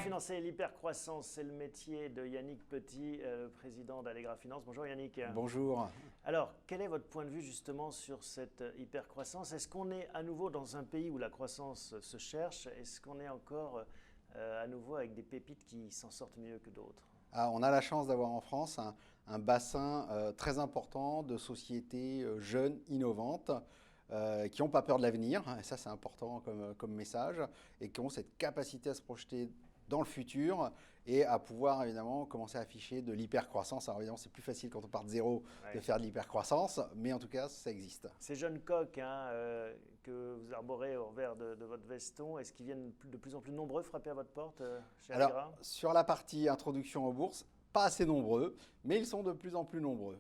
financer l'hypercroissance, c'est le métier de Yannick Petit, le président d'Allegra Finance. Bonjour Yannick. Bonjour. Alors, quel est votre point de vue justement sur cette hypercroissance? Est-ce qu'on est à nouveau dans un pays où la croissance se cherche? Est-ce qu'on est encore à nouveau avec des pépites qui s'en sortent mieux que d'autres? On a la chance d'avoir en France un bassin très important de sociétés jeunes, innovantes, qui n'ont pas peur de l'avenir, et ça c'est important comme message, et qui ont cette capacité à se projeter dans le futur et à pouvoir évidemment commencer à afficher de l'hypercroissance. Alors évidemment c'est plus facile quand on part de zéro de faire de l'hypercroissance, mais en tout cas ça existe. Ces jeunes coqs que vous arborez au revers de votre veston, est-ce qu'ils viennent de plus en plus nombreux frapper à votre porte chez Allegra? Alors sur la partie introduction aux bourses, pas assez nombreux, mais ils sont de plus en plus nombreux.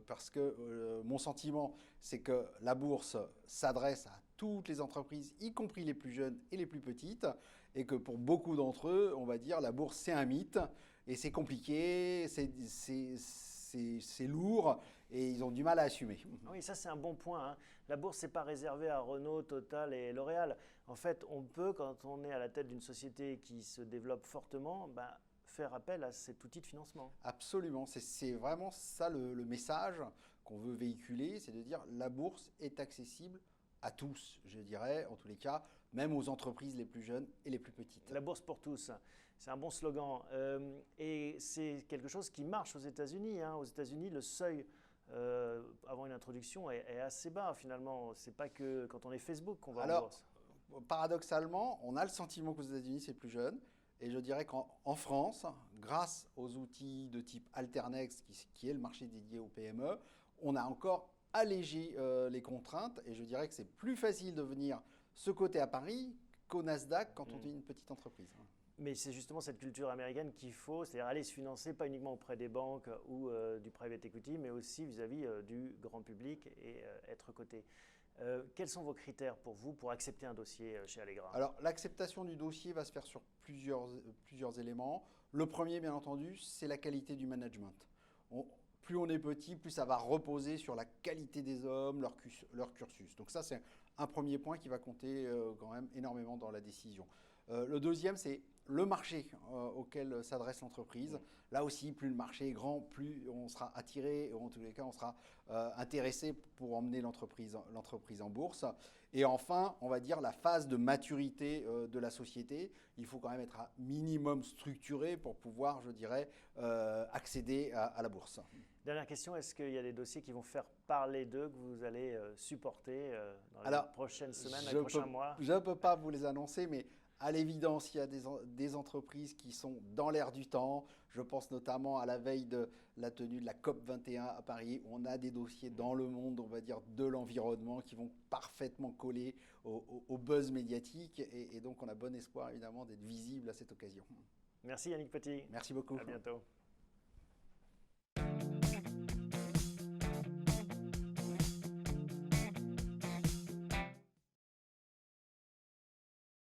Parce que mon sentiment, c'est que la bourse s'adresse à toutes les entreprises, y compris les plus jeunes et les plus petites, et que pour beaucoup d'entre eux, on va dire, la bourse c'est un mythe, et c'est compliqué, c'est lourd, et ils ont du mal à assumer. Oui, ça c'est un bon point, hein. La bourse, n'est pas réservée à Renault, Total et L'Oréal. En fait, on peut, quand on est à la tête d'une société qui se développe fortement, faire appel à cet outil de financement. Absolument, c'est vraiment ça le message qu'on veut véhiculer, c'est de dire la bourse est accessible à tous, je dirais, en tous les cas, même aux entreprises les plus jeunes et les plus petites. La bourse pour tous, c'est un bon slogan. Et c'est quelque chose qui marche aux États-Unis, hein. Aux États-Unis, le seuil avant une introduction est assez bas finalement. C'est pas que quand on est Facebook qu'on va en bourse. Paradoxalement, on a le sentiment qu'aux États-Unis c'est plus jeune. Et je dirais qu'en France, grâce aux outils de type Alternex, qui est le marché dédié aux PME, on a encore allégé les contraintes. Et je dirais que c'est plus facile de venir se coter à Paris qu'au Nasdaq quand on est une petite entreprise. Mais c'est justement cette culture américaine qu'il faut, c'est-à-dire aller se financer pas uniquement auprès des banques ou du private equity, mais aussi vis-à-vis du grand public et être coté. Quels sont vos critères pour vous pour accepter un dossier chez Allegra? Alors, l'acceptation du dossier va se faire sur plusieurs éléments. Le premier, bien entendu, c'est la qualité du management. Plus on est petit, plus ça va reposer sur la qualité des hommes, leur cursus. Donc ça, c'est un premier point qui va compter quand même énormément dans la décision. Le deuxième, c'est le marché auquel s'adresse l'entreprise. Là aussi, plus le marché est grand, plus on sera attiré, et en tous les cas, on sera intéressé pour emmener l'entreprise en bourse. Et enfin, on va dire la phase de maturité de la société. Il faut quand même être à minimum structuré pour pouvoir, je dirais, accéder à la bourse. Dernière question, est-ce qu'il y a des dossiers qui vont faire parler d'eux, que vous allez supporter dans les prochaines semaines, les prochains mois? Je ne peux pas vous les annoncer, mais à l'évidence, il y a des entreprises qui sont dans l'air du temps. Je pense notamment à la veille de la tenue de la COP 21 à Paris, où on a des dossiers dans le monde, on va dire, de l'environnement qui vont parfaitement coller au buzz médiatique. Et donc, on a bon espoir, évidemment, d'être visible à cette occasion. Merci Yannick Petit. Merci beaucoup. À bientôt.